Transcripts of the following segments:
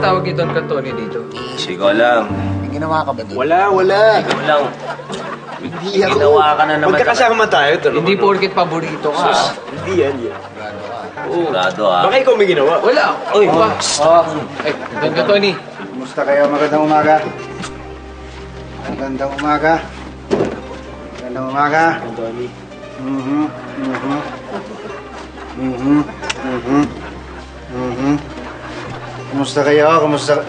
tawag ni Don Cantoni dito? Hindi ko alam. May ginawa ka ba doon? Wala. Ikaw lang. Hindi May ako. ginawa ka na naman. Magkakasama tayo. Hindi porket paborito ka. Hindi yan. Sigurado ah. Baka ikaw may ginawa. Wala. Uy, pa. Ay, Don Cantoni. Kumusta kayo? Magandang umaga. Magandang umaga. Magandang umaga. Anthony. Kumusta kayo? Kumusta?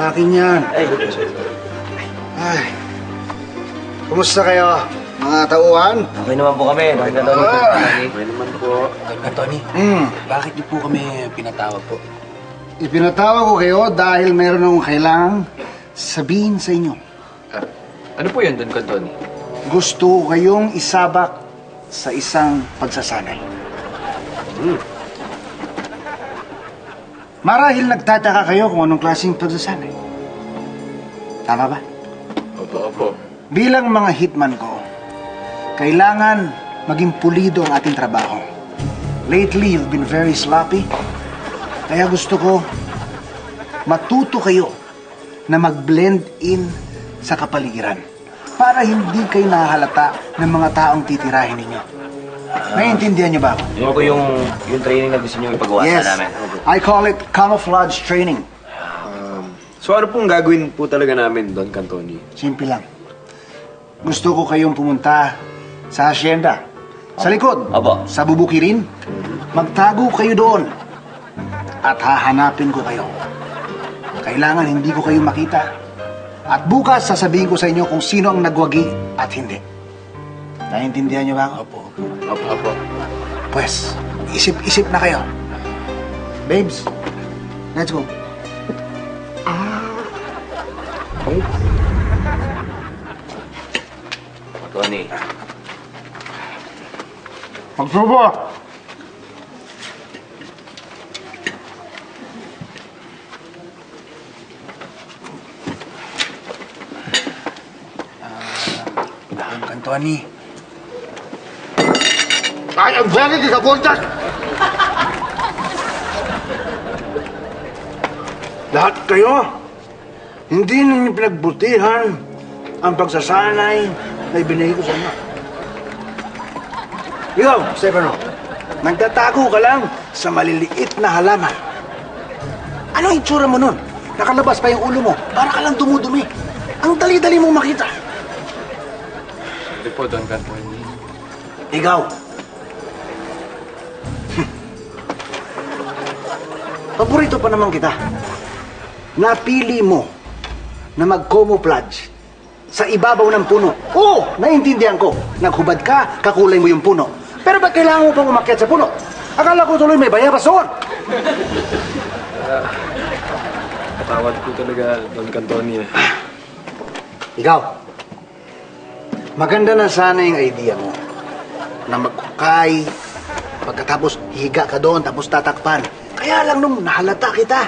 Akin yan. Ay. Kumusta kayo, mga tauhan? Okay naman po kami. Don Cantoni. Okay naman po. Tony, bakit niyo po kami pinatawag po? Ipinatawag ko kayo dahil meron akong kailangang sabihin sa inyo. Ano po yun, Don Cantoni? Gusto ko kayong isabak sa isang pagsasanay. Marahil nagtataka kayo kung anong klaseng pagsasanay. Tama ba? Opo. Bilang mga hitman ko, kailangan maging pulido ang ating trabaho. Lately, you've been very sloppy. Kaya gusto ko matuto kayo na mag-blend in sa kapaligiran para hindi kayo nahahalata ng mga taong titirahin ninyo. Naiintindihan niyo ba ako? Yun po yung training na gusto niyo ipagawa Yes. sa namin. I call it camouflage training. So ano pong gagawin po talaga namin, Don Cantoni? Simple lang. Gusto ko kayong pumunta sa hacienda. Sa likod. Opo. Sa bubukirin. Magtago kayo doon. At hahanapin ko kayo. Kailangan hindi ko kayo makita. At bukas sasabihin ko sa inyo kung sino ang nagwagi at hindi. Naiintindihan niyo ba ako? Opo. Pues, isip-isip na kayo. Babes, let's go. Tony. Magsubo! Don Cantoni, I am very disappointed! Lahat kayo, hindi ninyo pinagbutihan ang pagsasanay na ibinigay ko sa inyo. Ikaw, Stefano, nagtatago ka lang sa maliliit na halaman. Ano ang itsura mo nun? Nakalabas pa yung ulo mo, para ka lang dumudumi. Ang dali-dali mong makita. Hindi po, Don Cantoni. Ikaw. Paborito pa naman kita. Napili mo na mag-camouflage sa ibabaw ng puno. Oo, naiintindihan ko. Naghubad ka, kakulay mo yung puno. Pero ba't kailangan mo pang umakyat sa puno? Akala ko tuloy may bayabas doon. Patawad po talaga, Don Cantoni. Ikaw, maganda na sana yung idea mo na maghukay, pagkatapos higa ka doon, tapos tatakpan. Kaya lang nung nahalata kita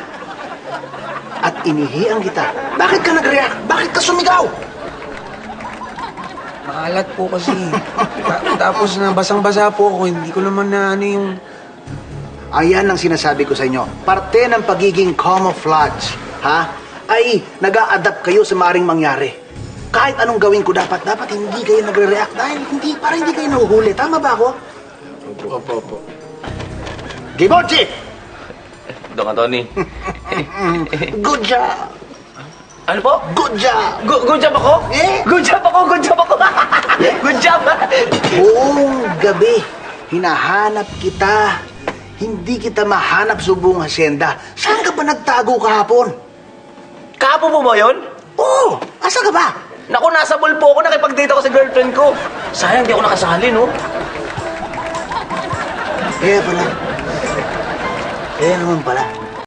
at inihian kita, bakit ka nag-react? Bakit ka sumigaw? maalat po kasi. Tapos na basang-basa po ako, hindi ko naman na ano yung... Ayan ang sinasabi ko sa inyo. Parte ng pagiging camouflage, ha? Ay nag-a-adapt kayo sa maring mangyari. Kahit anong gawin ko dapat hindi kayo nagre-react dahil para hindi kayo nahuhuli. Tama ba ako? Opo. Gibochi! Don Cantoni. Good job! Ano po? Good job! Good job ako? Eh? Good job ako! Good job! Buong gabi, hinahanap kita. Hindi kita mahanap sa buong hacienda. Saan ka ba nagtago kahapon? Kapo mo ba yun? Oo! Asa ka ba? Naku, nasa mall po ako. Nakipag-date ako sa girlfriend ko. Sayang, di ako nakasali, no? Kaya pala. Kaya naman pala.